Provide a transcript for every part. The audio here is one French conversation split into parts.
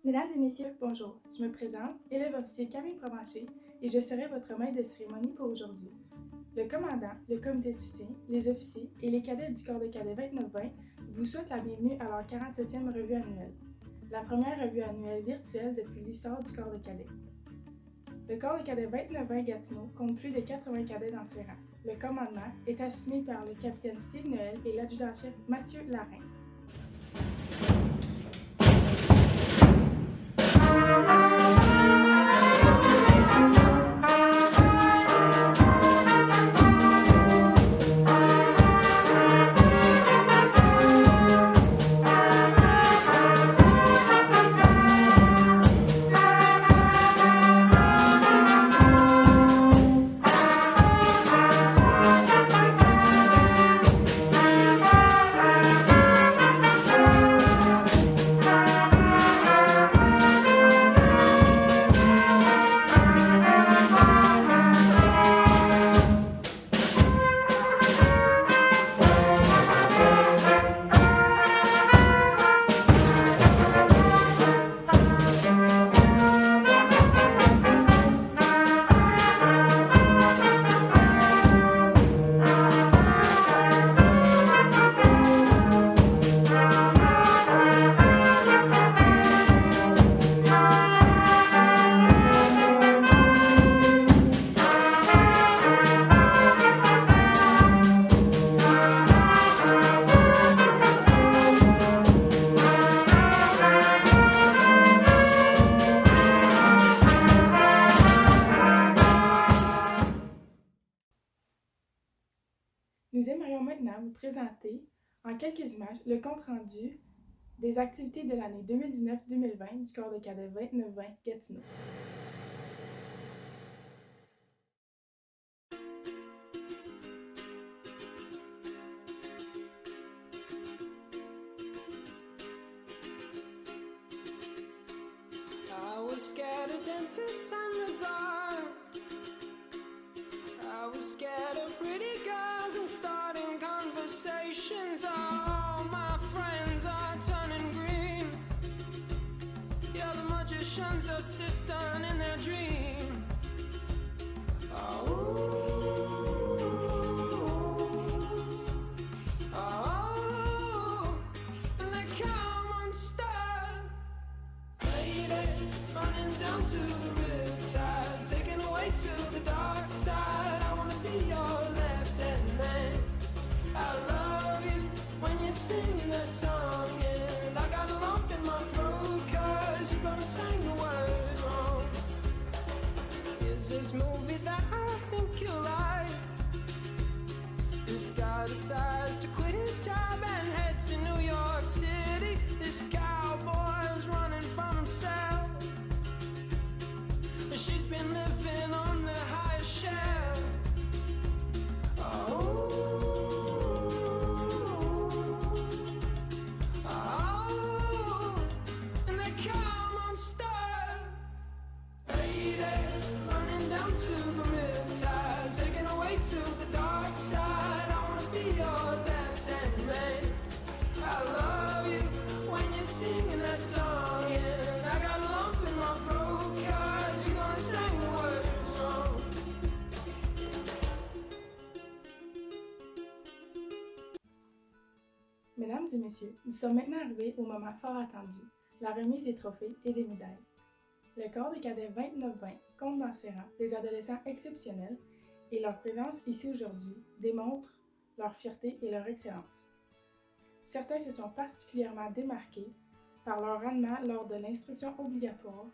Mesdames et messieurs, bonjour. Je me présente, élève officier Camille Provencher, et je serai votre maître de cérémonie pour aujourd'hui. Le commandant, le comité de soutien, les officiers et les cadets du corps de cadets 2920 vous souhaitent la bienvenue à leur 47e revue annuelle, la première revue annuelle virtuelle depuis l'histoire du corps de cadets. Le corps de cadets 2920 Gatineau compte plus de 80 cadets dans ses rangs. Le commandement est assumé par le capitaine Steve Noël et l'adjudant-chef Mathieu Larin. Nous aimerions maintenant vous présenter, en quelques images, le compte-rendu des activités de l'année 2019-2020 du corps de cadets 2920 Gatineau. I was scared of dentists and the dark. I was scared of pretty girls and starting conversations. All my friends are turning green. Yeah, the magician's assistant in their dream. Oh, and they come unstuck. Lady, running down to the riptide, taken away to the dark side. I wanna be your left-hand man. I love you when you're singing that song, and I got a lump in my throat 'cause you're gonna sing the words wrong. Is this movie that I think you like? This guy decides to quit his job and head to New York City. This cowboy's running from himself. She's been living on the highest shelf. And they come unstuck. Lady, running down to the riptide, taken away to the dark side. I wanna be your left-hand man. I love you when you're singing that song, and I got a lump in my throat 'cause you're gonna sing the words wrong. Mesdames et messieurs, nous sommes maintenant arrivés au moment fort attendu, la remise des trophées et des médailles. Le corps des cadets 2920 compte dans ses rangs des adolescents exceptionnels et leur présence ici aujourd'hui démontre leur fierté et leur excellence. Certains se sont particulièrement démarqués par leur rendement lors de l'instruction obligatoire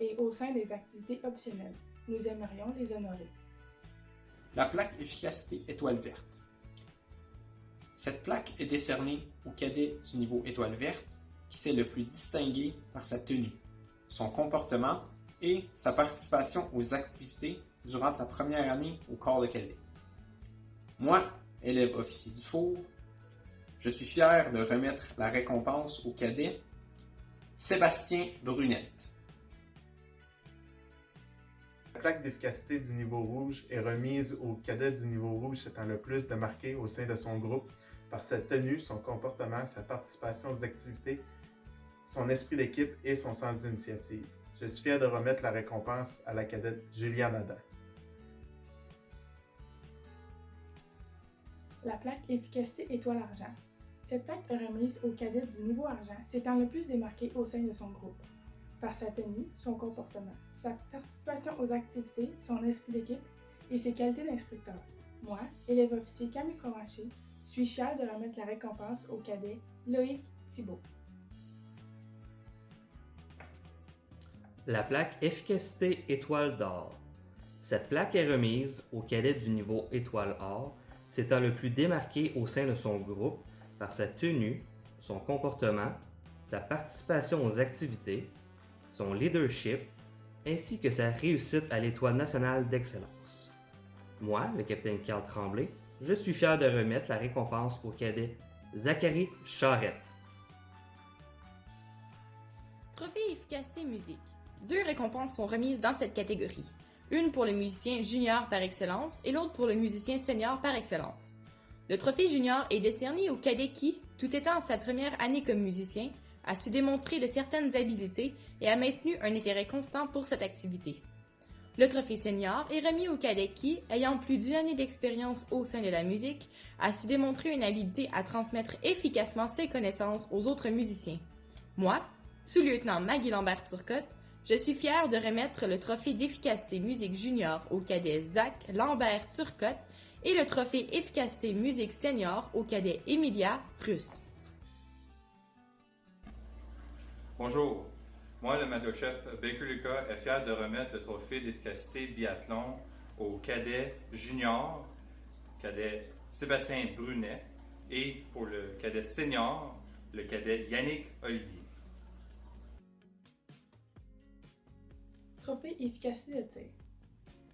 et au sein des activités optionnelles. Nous aimerions les honorer. La plaque Efficacité Étoile Verte. Cette plaque est décernée au cadet du niveau Étoile Verte qui s'est le plus distingué par sa tenue, son comportement et sa participation aux activités durant sa première année au corps de cadet. Moi, élève officier du four, je suis fier de remettre la récompense au cadet Sébastien Brunette. La plaque d'efficacité du niveau rouge est remise au cadet du niveau rouge s'étant le plus démarqué au sein de son groupe par sa tenue, son comportement, sa participation aux activités, son esprit d'équipe et son sens d'initiative. Je suis fier de remettre la récompense à la cadette Juliane Adam. La plaque Efficacité Étoile Argent. Cette plaque est remise au cadet du niveau argent s'étant le plus démarqué au sein de son groupe. Par sa tenue, son comportement, sa participation aux activités, son esprit d'équipe et ses qualités d'instructeur. Moi, élève officier Camille Provencher, suis fière de remettre la récompense au cadet Loïc Thibault. La plaque Efficacité Étoile d'or. Cette plaque est remise au cadet du niveau Étoile or, s'étant le plus démarqué au sein de son groupe par sa tenue, son comportement, sa participation aux activités, son leadership, ainsi que sa réussite à l'Étoile nationale d'excellence. Moi, le capitaine Carl Tremblay, je suis fier de remettre la récompense au cadet Zachary Charette. Trophée Efficacité Musique. 2 récompenses sont remises dans cette catégorie. Une pour le musicien junior par excellence et l'autre pour le musicien senior par excellence. Le trophée junior est décerné au cadet qui, tout étant sa première année comme musicien, a su démontrer de certaines habiletés et a maintenu un intérêt constant pour cette activité. Le trophée senior est remis au cadet qui, ayant plus d'une année d'expérience au sein de la musique, a su démontrer une habileté à transmettre efficacement ses connaissances aux autres musiciens. Moi, sous-lieutenant Maggie Lambert-Turcotte, je suis fière de remettre le trophée d'efficacité musique junior au cadet Zach Lambert-Turcotte et le trophée efficacité musique senior au cadet Emilia Russe. Bonjour, moi le mado-chef Baker Lucas est fier de remettre le trophée d'efficacité biathlon au cadet junior, cadet Sébastien Brunet, et pour le cadet senior, le cadet Yannick Olivier. Trophée Efficacité de tir.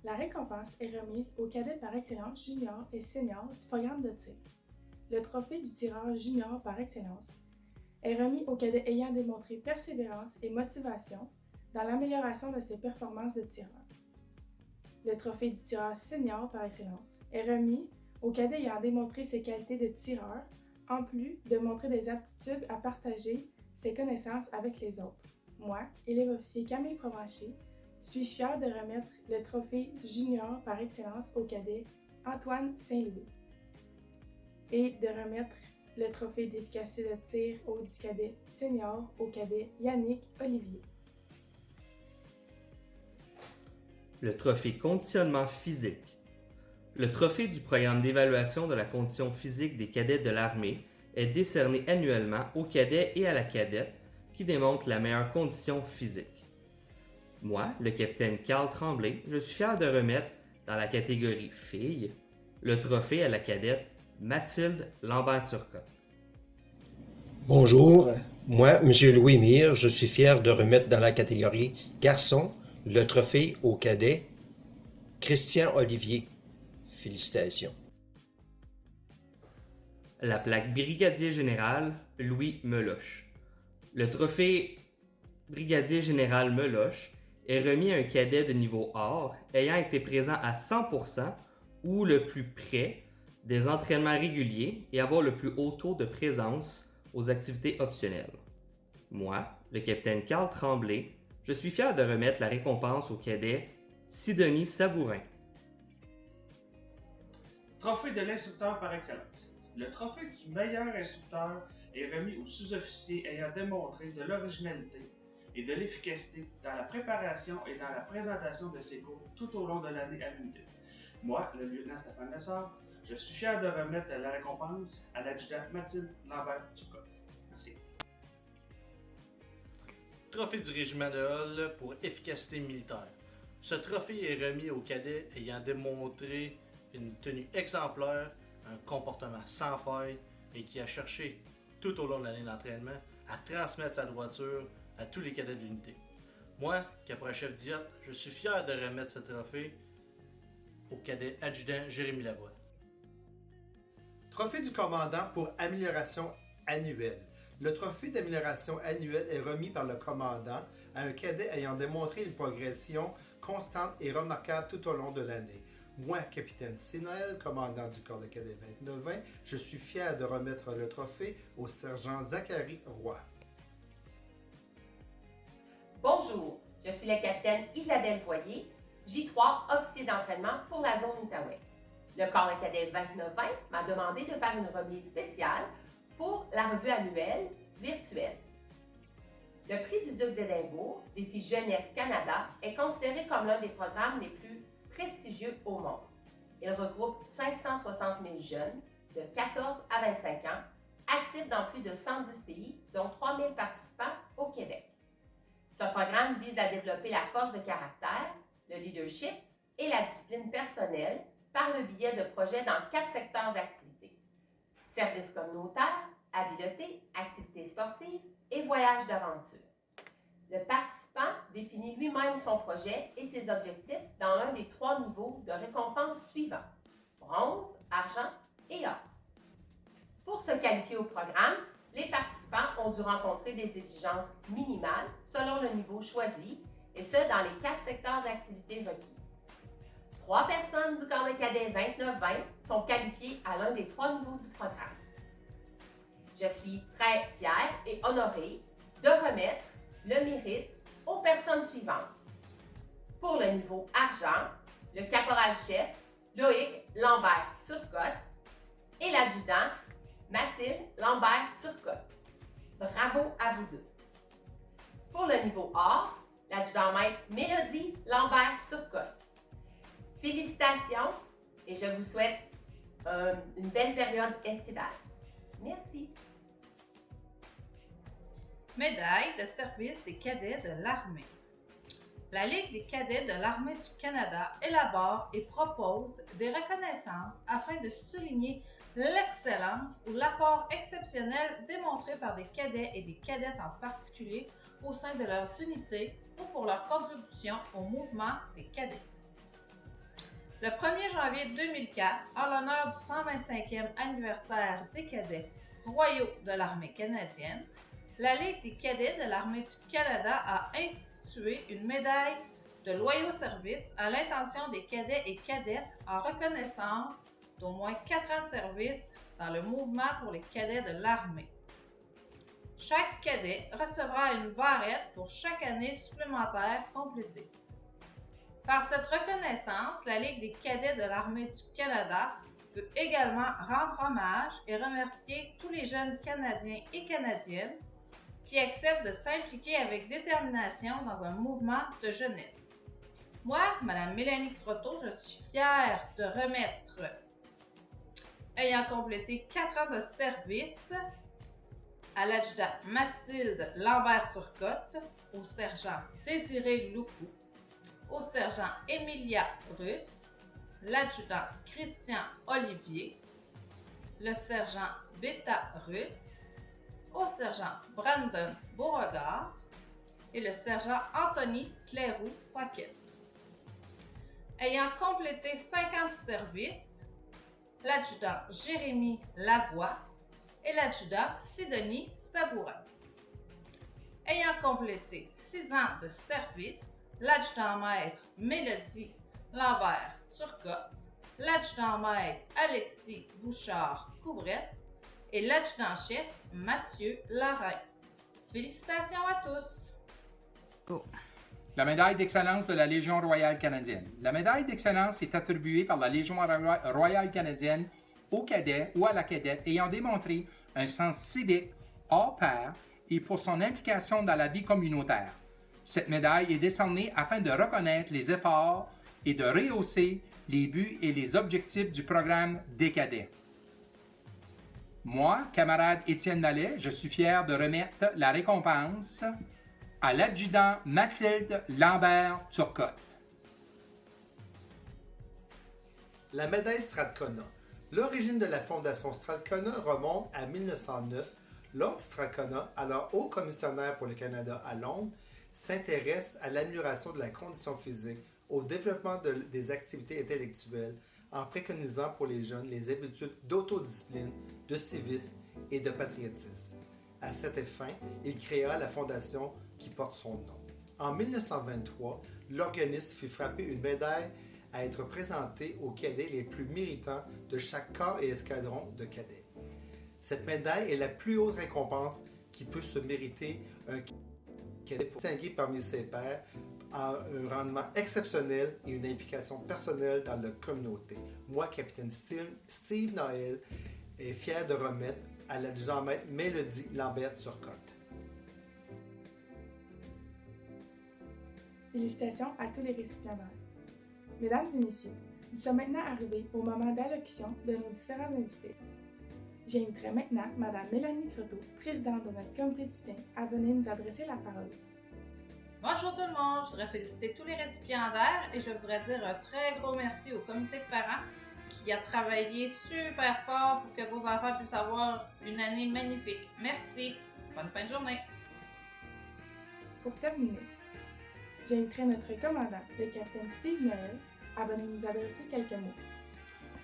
La récompense est remise aux cadets par excellence junior et senior du programme de tir. Le trophée du tireur junior par excellence est remis aux cadets ayant démontré persévérance et motivation dans l'amélioration de ses performances de tireur. Le trophée du tireur senior par excellence est remis aux cadets ayant démontré ses qualités de tireur, en plus de montrer des aptitudes à partager ses connaissances avec les autres. Moi, élève officier Camille Provencher, suis-je fière de remettre le trophée junior par excellence au cadet Antoine Saint-Louis et de remettre le trophée d'efficacité de tir du cadet senior au cadet Yannick Olivier. Le trophée conditionnement physique. Le trophée du programme d'évaluation de la condition physique des cadets de l'armée est décerné annuellement aux cadets et à la cadette qui démontrent la meilleure condition physique. Moi, le capitaine Carl Tremblay, je suis fier de remettre dans la catégorie filles le trophée à la cadette Mathilde Lambert-Turcotte. Bonjour, moi, M. Louis Mire, je suis fier de remettre dans la catégorie garçon le trophée au cadet Christian Olivier. Félicitations. La plaque brigadier général Louis Meloche. Le trophée brigadier général Meloche est remis à un cadet de niveau or ayant été présent à 100% ou le plus près des entraînements réguliers et avoir le plus haut taux de présence aux activités optionnelles. Moi, le capitaine Carl Tremblay, je suis fier de remettre la récompense au cadet Sidonie Sabourin. Trophée de l'instructeur par excellence. Le trophée du meilleur instructeur est remis aux sous-officiers ayant démontré de l'originalité et de l'efficacité dans la préparation et dans la présentation de ses cours tout au long de l'année à l'unité. Moi, le lieutenant Stéphane Lessard, je suis fier de remettre la récompense à l'adjudant Mathilde Lambert-Turcotte. Merci. Trophée du régiment de Hull pour efficacité militaire. Ce trophée est remis aux cadets ayant démontré une tenue exemplaire, un comportement sans faille et qui a cherché tout au long de l'année d'entraînement à transmettre sa droiture à tous les cadets de l'unité. Moi, caporal-chef Diot, je suis fier de remettre ce trophée au cadet adjudant Jérémy Lavoie. Trophée du commandant pour amélioration annuelle. Le trophée d'amélioration annuelle est remis par le commandant à un cadet ayant démontré une progression constante et remarquable tout au long de l'année. Moi, capitaine Sénoël, commandant du corps de cadet 2920, je suis fier de remettre le trophée au sergent Zachary Roy. suis la capitaine Isabelle Voyer, J3, officier d'entraînement pour la zone Outaouais. Le corps de cadet 2920 m'a demandé de faire une remise spéciale pour la revue annuelle virtuelle. Le prix du Duc d'Édimbourg, Défi Jeunesse Canada, est considéré comme l'un des programmes les plus prestigieux au monde. Il regroupe 560 000 jeunes de 14 à 25 ans, actifs dans plus de 110 pays, dont 3 000 participants au Québec. Ce programme vise à développer la force de caractère, le leadership et la discipline personnelle par le biais de projets dans 4 secteurs d'activité: services communautaires, habileté, activités sportives et voyages d'aventure. Le participant définit lui-même son projet et ses objectifs dans l'un des 3 niveaux de récompense suivants: bronze, argent et or. Pour se qualifier au programme, les participants ont dû rencontrer des exigences minimales selon le niveau choisi, et ce dans les 4 secteurs d'activité requis. 3 personnes du corps de cadet 2920 sont qualifiées à l'un des 3 niveaux du programme. Je suis très fière et honorée de remettre le mérite aux personnes suivantes. Pour le niveau argent, le caporal-chef Loïc Lambert-Turcotte et l'adjudant Mathilde Lambert-Turcotte. Bravo à vous deux. Pour le niveau or, l'adjudant-maître Mélodie Lambert-Turcotte. Félicitations et je vous souhaite une belle période estivale. Merci. Médaille de service des cadets de l'armée. La Ligue des cadets de l'armée du Canada élabore et propose des reconnaissances afin de souligner l'excellence ou l'apport exceptionnel démontré par des cadets et des cadettes en particulier au sein de leurs unités ou pour leur contribution au mouvement des cadets. Le 1er janvier 2004, en l'honneur du 125e anniversaire des cadets royaux de l'armée canadienne, la Ligue des cadets de l'armée du Canada a institué une médaille de loyaux service à l'intention des cadets et cadettes en reconnaissance d'au moins 4 ans de service dans le mouvement pour les cadets de l'armée. Chaque cadet recevra une barrette pour chaque année supplémentaire complétée. Par cette reconnaissance, la Ligue des cadets de l'armée du Canada veut également rendre hommage et remercier tous les jeunes Canadiens et Canadiennes qui acceptent de s'impliquer avec détermination dans un mouvement de jeunesse. Moi, Mme Mélanie Croteau, je suis fière de remettre, ayant complété 4 ans de service, à l'adjudant Mathilde Lambert-Turcotte, au sergent Désiré Loucou, au sergent Emilia Russe, l'adjudant Christian Olivier, le sergent Beta Russe, au sergent Brandon Beauregard et le sergent Anthony Cléroux-Paquette. Ayant complété 50 services, l'adjudant Jérémy Lavoie et l'adjudant Sidonie Sabourin. Ayant complété 6 ans de service, l'adjudant-maître Mélodie Lambert-Turcotte, l'adjudant-maître Alexis Bouchard-Couvrette et l'adjudant-chef Mathieu Larin. Félicitations à tous! La médaille d'excellence de la Légion royale canadienne. La médaille d'excellence est attribuée par la Légion royale canadienne au cadet ou à la cadette ayant démontré un sens civique hors pair et pour son implication dans la vie communautaire. Cette médaille est décernée afin de reconnaître les efforts et de rehausser les buts et les objectifs du programme des cadets. Moi, camarade Étienne Nallet, je suis fier de remettre la récompense à l'adjudant Mathilde Lambert-Turcotte. La médaille Strathcona. L'origine de la fondation Strathcona remonte à 1909. Lord Strathcona, alors haut commissionnaire pour le Canada à Londres, s'intéresse à l'amélioration de la condition physique, au développement des activités intellectuelles, en préconisant pour les jeunes les habitudes d'autodiscipline, de civisme et de patriotisme. À cet effet, il créa la fondation qui porte son nom. En 1923, l'organisme fut frappé une médaille à être présentée aux cadets les plus méritants de chaque corps et escadron de cadets. Cette médaille est la plus haute récompense qui peut se mériter un cadet pour distinguer parmi ses pairs a un rendement exceptionnel et une implication personnelle dans la communauté. Moi, capitaine Steve Noël, est fier de remettre à l'adjudant-maître Mélodie Lambert-Turcotte. Félicitations à tous les récipiendaires. Mesdames et messieurs, nous sommes maintenant arrivés au moment d'allocution de nos différents invités. J'inviterai maintenant Mme Mélanie Croteau, présidente de notre comité de soutien, à venir nous adresser la parole. Bonjour tout le monde, je voudrais féliciter tous les récipiendaires et je voudrais dire un très gros merci au comité de parents qui a travaillé super fort pour que vos enfants puissent avoir une année magnifique. Merci, bonne fin de journée. Pour terminer, j'inviterai notre commandant, le capitaine Steve Noël, à venir nous adresser quelques mots.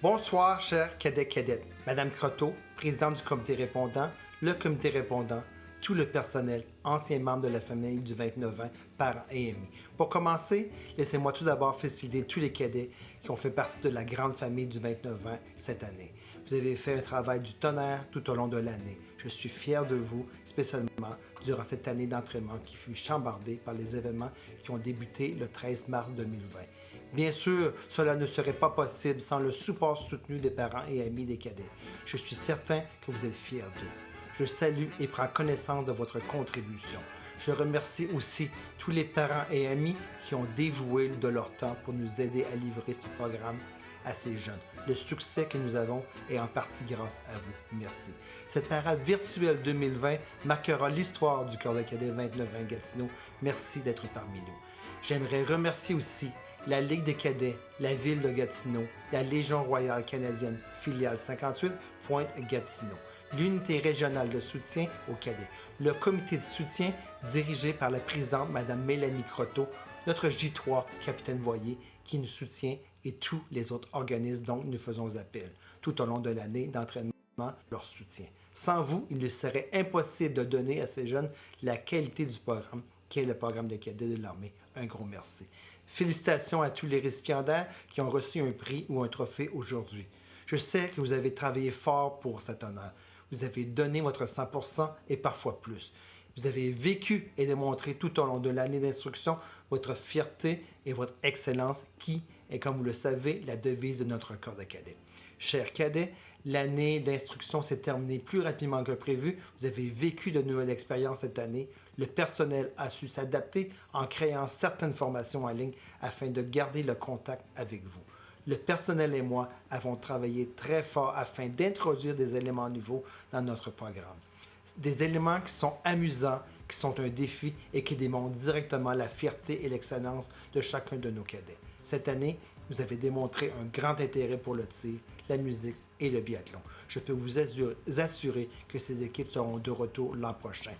Bonsoir, chers cadets-cadettes. Madame Croteau, présidente du comité répondant, le comité répondant, tout le personnel, anciens membres de la famille du 29-20, parents et amis. Pour commencer, laissez-moi tout d'abord féliciter tous les cadets qui ont fait partie de la grande famille du 29-20 cette année. Vous avez fait un travail du tonnerre tout au long de l'année. Je suis fier de vous, spécialement durant cette année d'entraînement qui fut chambardée par les événements qui ont débuté le 13 mars 2020. Bien sûr, cela ne serait pas possible sans le support soutenu des parents et amis des cadets. Je suis certain que vous êtes fiers d'eux. Je salue et prends connaissance de votre contribution. Je remercie aussi tous les parents et amis qui ont dévoué de leur temps pour nous aider à livrer ce programme à ces jeunes. Le succès que nous avons est en partie grâce à vous. Merci. Cette parade virtuelle 2020 marquera l'histoire du corps de cadets 29-20 Gatineau. Merci d'être parmi nous. J'aimerais remercier aussi la Ligue des cadets, la Ville de Gatineau, la Légion royale canadienne, filiale 58, Pointe-Gatineau, l'unité régionale de soutien aux cadets, le comité de soutien dirigé par la présidente Mme Mélanie Croteau, notre J3, capitaine Voyer, qui nous soutient, et tous les autres organismes dont nous faisons appel tout au long de l'année d'entraînement, leur soutien. Sans vous, il nous serait impossible de donner à ces jeunes la qualité du programme, qui est le programme des cadets de l'armée. Un gros merci. Félicitations à tous les récipiendaires qui ont reçu un prix ou un trophée aujourd'hui. Je sais que vous avez travaillé fort pour cet honneur. Vous avez donné votre 100% et parfois plus. Vous avez vécu et démontré tout au long de l'année d'instruction votre fierté et votre excellence qui est, comme vous le savez, la devise de notre corps de cadets. Chers cadets, l'année d'instruction s'est terminée plus rapidement que prévu. Vous avez vécu de nouvelles expériences cette année. Le personnel a su s'adapter en créant certaines formations en ligne afin de garder le contact avec vous. Le personnel et moi avons travaillé très fort afin d'introduire des éléments nouveaux dans notre programme. Des éléments qui sont amusants, qui sont un défi et qui démontrent directement la fierté et l'excellence de chacun de nos cadets. Cette année, vous avez démontré un grand intérêt pour le tir, la musique et le biathlon. Je peux vous assurer que ces équipes seront de retour l'an prochain.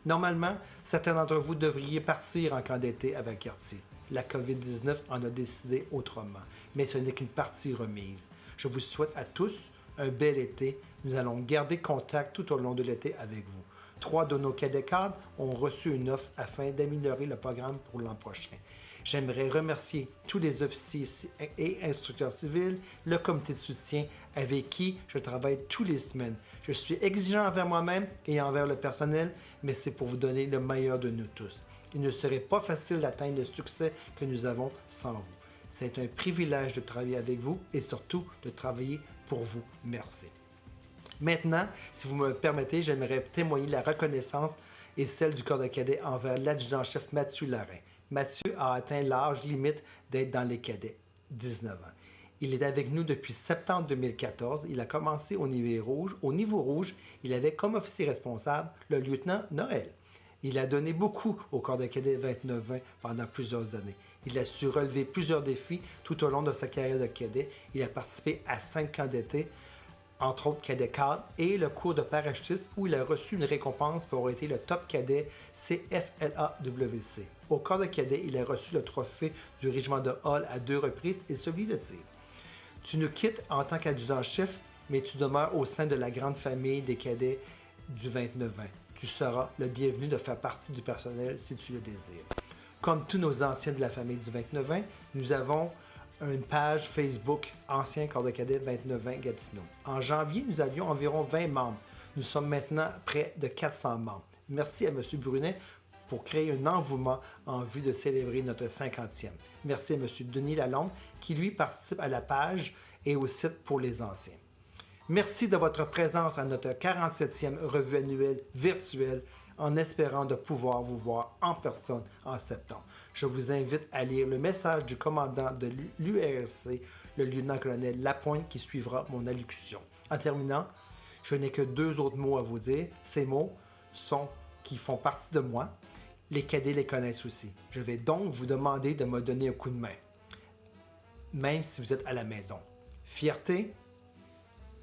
Normalement, certains d'entre vous devriez partir en camp d'été avec Cartier. La COVID-19 en a décidé autrement, mais ce n'est qu'une partie remise. Je vous souhaite à tous un bel été. Nous allons garder contact tout au long de l'été avec vous. 3 de nos cadets cadres ont reçu une offre afin d'améliorer le programme pour l'an prochain. J'aimerais remercier tous les officiers et instructeurs civils, le comité de soutien avec qui je travaille toutes les semaines. Je suis exigeant envers moi-même et envers le personnel, mais c'est pour vous donner le meilleur de nous tous. Il ne serait pas facile d'atteindre le succès que nous avons sans vous. C'est un privilège de travailler avec vous et surtout de travailler pour vous. Merci. Maintenant, si vous me permettez, j'aimerais témoigner la reconnaissance et celle du corps de cadet envers l'adjudant-chef Mathieu Larin. Mathieu a atteint l'âge limite d'être dans les cadets, 19 ans. Il est avec nous depuis septembre 2014. Il a commencé au niveau rouge. Au niveau rouge, il avait comme officier responsable le lieutenant Noël. Il a donné beaucoup au corps de cadet 29-20 pendant plusieurs années. Il a su relever plusieurs défis tout au long de sa carrière de cadet. Il a participé à 5 camps d'été, entre autres cadet cadre, et le cours de parachutiste où il a reçu une récompense pour avoir été le top cadet CFLAWC. Au corps de cadet, il a reçu le trophée du régiment de Hall à 2 reprises et celui de tir. Tu nous quittes en tant qu'adjudant-chef, mais tu demeures au sein de la grande famille des cadets du 29-20. Tu seras le bienvenu de faire partie du personnel si tu le désires. Comme tous nos anciens de la famille du 29-20, nous avons une page Facebook Ancien corps de cadet 29-20 Gatineau. En janvier, nous avions environ 20 membres. Nous sommes maintenant près de 400 membres. Merci à M. Brunet pour créer un engouement en vue de célébrer notre 50e. Merci à M. Denis Lalonde qui, lui, participe à la page et au site pour les anciens. Merci de votre présence à notre 47e revue annuelle virtuelle en espérant de pouvoir vous voir en personne en septembre. Je vous invite à lire le message du commandant de l'URSC, le lieutenant-colonel Lapointe, qui suivra mon allocution. En terminant, je n'ai que 2 autres mots à vous dire. Ces mots qui font partie de moi. Les cadets les connaissent aussi. Je vais donc vous demander de me donner un coup de main, même si vous êtes à la maison. Fierté,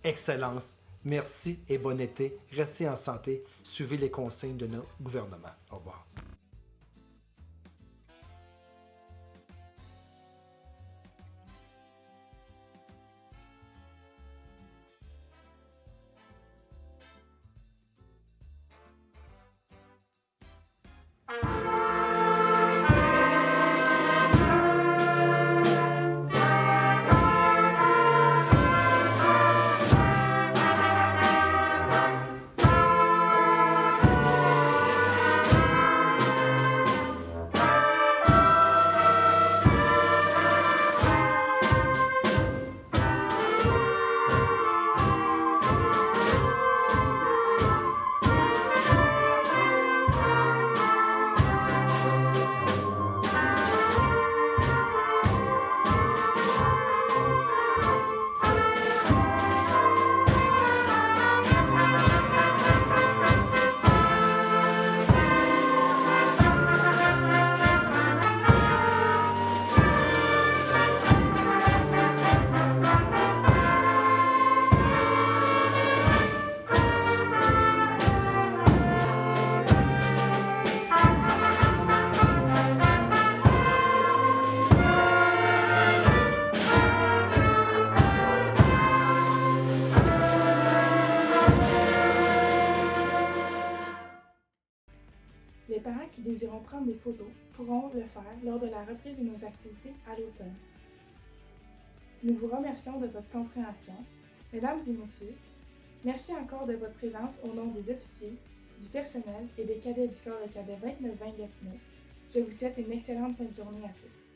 excellence, merci et bon été. Restez en santé. Suivez les consignes de notre gouvernement. Au revoir. Les parents qui désireront prendre des photos pourront le faire lors de la reprise de nos activités à l'automne. Nous vous remercions de votre compréhension. Mesdames et messieurs, merci encore de votre présence au nom des officiers, du personnel et des cadets du corps de cadets 29-20 Gatineau. Je vous souhaite une excellente fin de journée à tous.